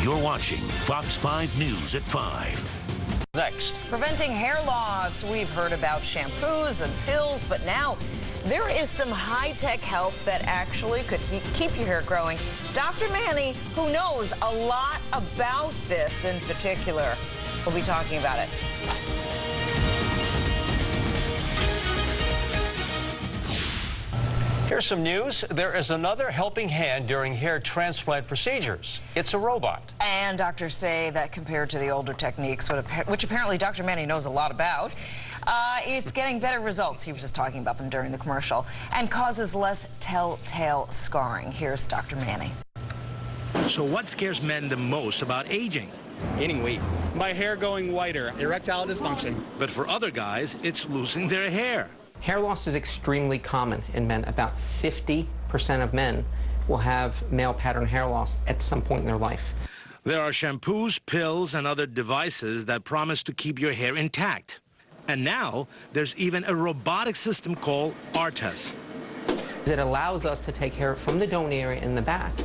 You're watching Fox 5 News at 5. Next. Preventing hair loss. We've heard about shampoos and pills, but now there is some high-tech help that actually could keep your hair growing. Dr. Manny, who knows a lot about this in particular, will be talking about it. Here's some news. There is another helping hand during hair transplant procedures. It's a robot. And doctors say that compared to the older techniques, which apparently Dr. Manny knows a lot about, it's getting better results. He was just talking about them during the commercial, and causes less telltale scarring. Here's Dr. Manny. So what scares men the most about aging? Gaining weight. My hair going whiter. Erectile dysfunction. But for other guys, it's losing their hair. Hair loss is extremely common in men. About 50% of men will have male pattern hair loss at some point in their life. There are shampoos, pills, and other devices that promise to keep your hair intact. And now, there's even a robotic system called ARTAS. It allows us to take hair from the donor area in the back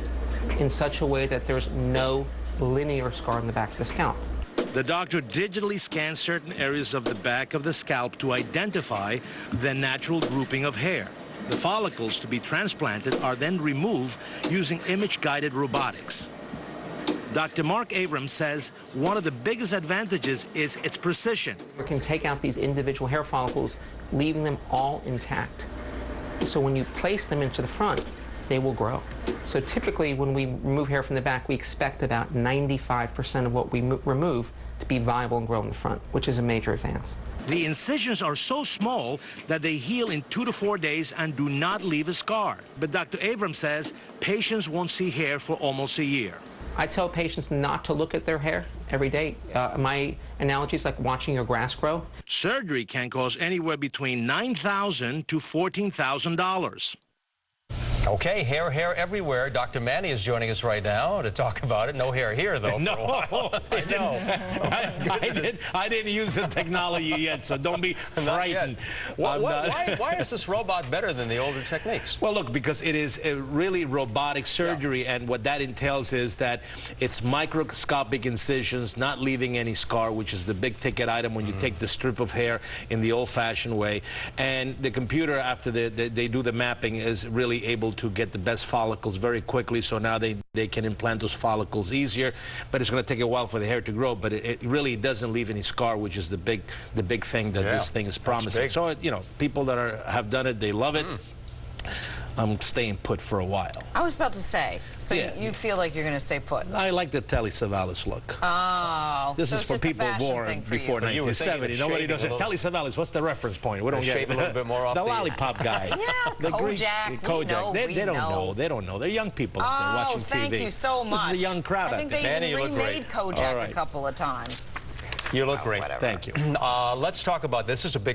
in such a way that there's no linear scar in the back of the scalp. The doctor digitally scans certain areas of the back of the scalp to identify the natural grouping of hair. The follicles to be transplanted are then removed using image-guided robotics. Dr. Mark Abrams says one of the biggest advantages is its precision. We can take out these individual hair follicles, leaving them all intact. So when you place them into the front, they will grow. So typically when we remove hair from the back, we expect about 95% of what we remove to be viable and grow in the front, which is a major advance. The incisions are so small that they heal in 2 to 4 days and do not leave a scar. But Dr. Abrams says patients won't see hair for almost a year. I tell patients not to look at their hair every day. My analogy is like watching your grass grow. Surgery can cost anywhere between $9,000 to $14,000. Okay, hair everywhere. Dr. Manny is joining us right now to talk about it. No hair here, though. No, I know. I didn't use the technology yet, so don't be frightened. Why is this robot better than the older techniques? Well, look, because it is a really robotic surgery, and what that entails is that it's microscopic incisions, not leaving any scar, which is the big ticket item when you take the strip of hair in the old-fashioned way. And the computer, after they do the mapping, is really able to get the best follicles very quickly, so now they can implant those follicles easier. But it's going to take a while for the hair to grow, but it really doesn't leave any scar, which is the big thing that this thing is promising. So, you know, people that have done it, they love it. I'm staying put for a while. I was about to say, so you feel like you're going to stay put. I like the Telly Savalas look. Oh. This is for people born before 1970. Nobody knows it. Telly Savalas, what's the reference point? We don't get shave a little bit more off the lollipop guy. Yeah, the Kojak. Kojak. They don't know. They don't know. They're young people out there watching TV. Thank you so much. This is a young crowd out there. I think they even remade Kojak a couple of times. You look great. Whatever. Thank you. Let's talk about this. This is a big